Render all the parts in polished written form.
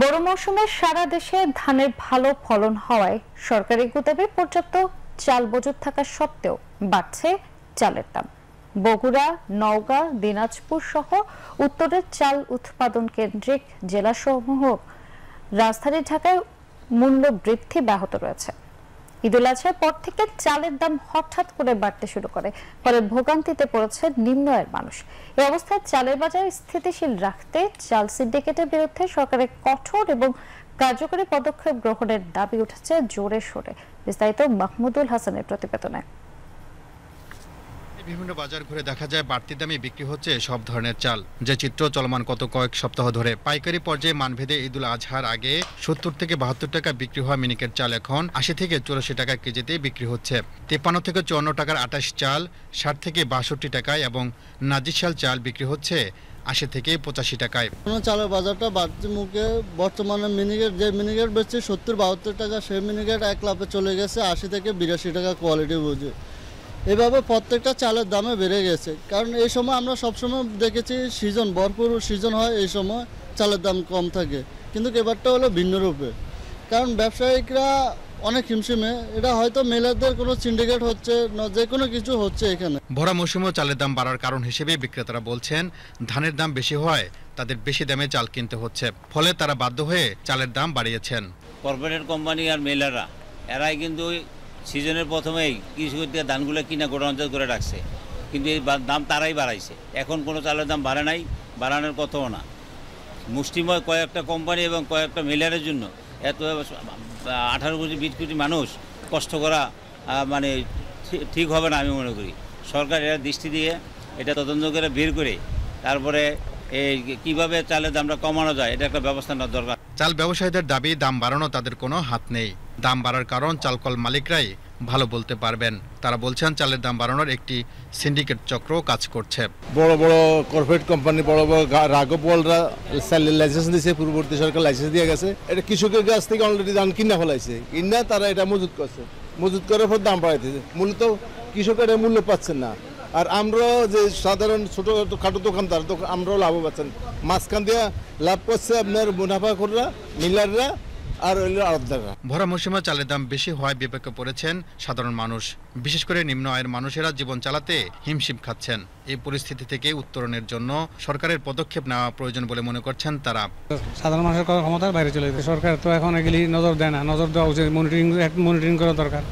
বড় মৌসুমে সারা দেশে ধানের ভালো ফলন হওয়ায় সরকারি গুদামে পর্যাপ্ত চাল মজুত থাকা সত্ত্বেও বাড়ছে চালের দাম। বগুড়া, নওগাঁ, দিনাজপুর সহ উত্তরের চাল উৎপাদন কেন্দ্রিক জেলাসমূহ রাজধানী ঢাকায় মূল্য বৃদ্ধি ব্যাহত রয়েছে। ঈদুল আজহার পর থেকে চালের দাম হঠাৎ করে বাড়তে শুরু করে, ফলে ভোগান্তিতে পড়েছে নিম্ন আয়ের মানুষ। এই অবস্থায় চালের বাজার স্থিতিশীল রাখতে চাল সিন্ডিকেটের বিরুদ্ধে সরকারের কঠোর এবং কার্যকরী পদক্ষেপ গ্রহণের দাবি উঠেছে জোরে সোরে। বিস্তারিত মাহমুদুল হাসানের প্রতিবেদনে। বিভিন্ন বাজার ঘুরে দেখা যায় বাড়তি দামে বিক্রি হচ্ছে সব ধরনের চাল, যে চিত্র চলমান গত কয়েক সপ্তাহ ধরে। পাইকারি পর্যায়ে মানভেদে ঈদুল আজহার আগে ৭০ থেকে ৭২ টাকা বিক্রি হওয়া মিনিকেট চাল এখন ৮০ থেকে ৮৪ টাকা কেজিতে বিক্রি হচ্ছে। ৫৩ থেকে ৫৪ টাকার ২৮ চাল ৬০ থেকে ৬২ টাকায় এবং নাজিরশাল চাল বিক্রি হচ্ছে ৮০ থেকে ৮৫ টাকায়। চালের বাজারটা বাড়তি মুখে বর্তমানে মিনিকেট যে মিনিকেট বেচছে ৭০-৭২ টাকা, সেই মিনিকেট এক লাফে চলে গেছে ৮০ থেকে ৮২ টাকা কোয়ালিটি বুঝে। এভাবে প্রত্যেকটা চালের দামে বেড়ে গেছে, কারণ এই সময় আমরা সবসময় দেখেছি সিজন ভরপুর সিজন হয়, এই সময় চালের দাম কম থাকে। কিন্তু এবারটা হলো ভিন্ন রূপে, কারণ ব্যবসায়িকরা অনেক হিমশিমে। এটা হয়তো মেলাদের কোনো সিন্ডিকেট হচ্ছে না, যে কোনো কিছু হচ্ছে এখানে। ভরা মৌসুমেও চালের দাম বাড়ার কারণ হিসেবে বিক্রেতারা বলছেন, ধানের দাম বেশি হওয়ায় তাদের বেশি দামে চাল কিনতে হচ্ছে, ফলে তারা বাধ্য হয়ে চালের দাম বাড়িয়েছেন। কর্পোরেট কোম্পানি আর মেলাররা এরাই কিন্তু সিজনের প্রথমেই কৃষকের থেকে ধানগুলো কিনা গোডাউন করে রাখছে, কিন্তু এই দাম তারাই বাড়াইছে। এখন কোনো চালের দাম বাড়ে নাই, বাড়ানোর কথাও না। মুষ্টিময় কয়েকটা কোম্পানি এবং কয়েকটা মেলারের জন্য এত 18 কোটি 20 কোটি মানুষ কষ্ট করা মানে ঠিক হবে না আমি মনে করি। সরকার এর দৃষ্টি দিয়ে এটা তদন্ত করে বের করে তারপরে এই কীভাবে চালের দামটা কমানো যায় এটা একটা ব্যবস্থা নেওয়া দরকার। চাল ব্যবসায়ীদের দাবি, দাম বাড়ানো তাদের কোনো হাত নেই। দাম বাড়ার কারণ চালকল মালিকরাই ভালো বলতে পারবেন। তারা বলছেন চালের দাম বাড়ানোর একটি সিন্ডিকেট চক্র কাজ করছে। বড় বড় কর্পোরেট কোম্পানি, বড় বড় রাঘবওয়ালরা লাইসেন্স দিয়েছে, পূর্ববর্তী সরকার লাইসেন্স দিয়ে গেছে। এটা কৃষকের কাছ থেকে অলরেডি ধান কিনা ফেলাইছে, কিনা তারা এটা মজুত করছে, মজুত করার পর দাম বাড়াইতেছে। মূলত কৃষকের মূল্য পাচ্ছেন না, আর আমরা যে সাধারণ ছোট খাটো দোকানদার আমরাও লাভ পাচ্ছেন। মাঝখান দিয়ে লাভ করছে আপনার মুনাফাখোররা, মিলাররা আর আড়তদাররা। ভরা মৌসুমে চালের দাম বেশি হওয়ায় বিপাকে পড়েছেন সাধারণ মানুষ। বিশেষ করে নিম্ন আয়ের মানুষেরা জীবন চালাতে হিমশিম খাচ্ছেন। এই পরিস্থিতি থেকে উত্তরণের জন্য সরকারের পদক্ষেপ নেওয়া প্রয়োজন বলে মনে করছেন তারা। সাধারণ মানুষের ক্ষমতার বাইরে চলে গেছে। সরকার তো এখন এগুলি নজর দেয় না, নজর দেওয়া উচিত। মনিটরিং করা দরকার,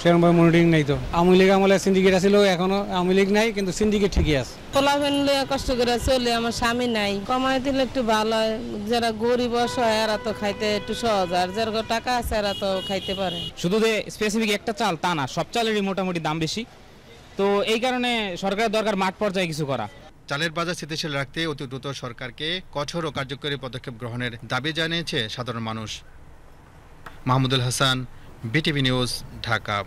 সেরকমভাবে মনিটরিং নেই। তো আওয়ামী লীগ আমলে সিন্ডিকেট আছিল, এখনো আওয়ামী লীগ নাই, কিন্তু সিন্ডিকেট ঠিকই আছে। পোলা ফেনলে কষ্ট করে চলে, আমার স্বামী নাই, কমাই দিলে একটু ভালো হয়। যারা গরিব অসহায় এরা তো খাইতে একটু সহজ, আর যার টাকা আছে এরা তো খাইতে পারে। শুধু যে স্পেসিফিক একটা চাল তা না, সব চালেরই মোটামুটি দাম বেশি। তো এই কারণে সরকারের দরকার মাঠ পর্যায়ে কিছু করা। চালের বাজার স্থিতিশীল রাখতে অতি দ্রুত সরকারকে কঠোর ও কার্যকরী পদক্ষেপ গ্রহণের দাবি জানিয়েছে সাধারণ মানুষ। Mahmudul Hasan, BTV news, Dhaka.